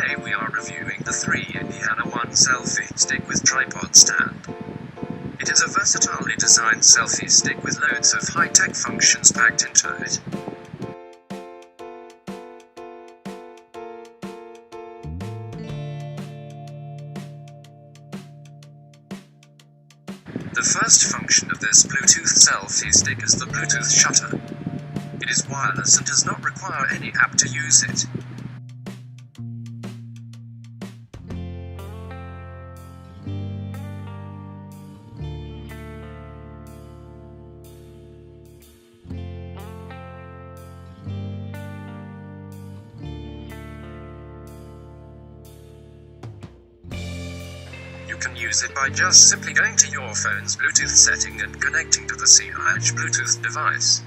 Today we are reviewing the 3-in-1 selfie stick with tripod stand. It is a versatilely designed selfie stick with loads of high-tech functions packed into it. The first function of this Bluetooth selfie stick is the Bluetooth shutter. It is wireless and does not require any app to use it. You can use it by just simply going to your phone's Bluetooth setting and connecting to the CH Bluetooth device.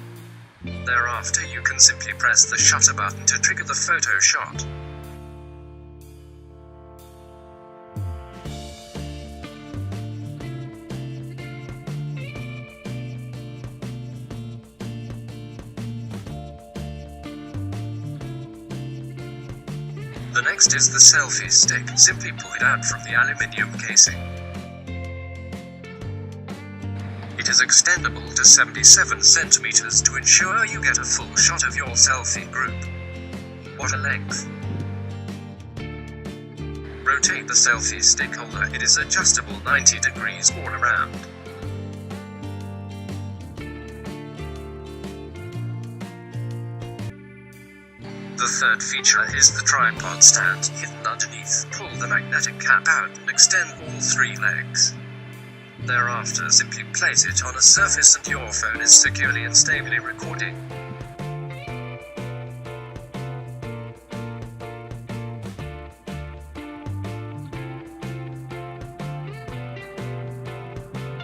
Thereafter you can simply press the shutter button to trigger the photo shot. The next is the selfie stick. Simply pull it out from the aluminium casing. It is extendable to 77 centimeters to ensure you get a full shot of your selfie group. What a length! Rotate the selfie stick holder. It is adjustable 90 degrees all around. The third feature is the tripod stand hidden underneath. Pull the magnetic cap out and extend all 3 legs. Thereafter simply place it on a surface and your phone is securely and stably recording.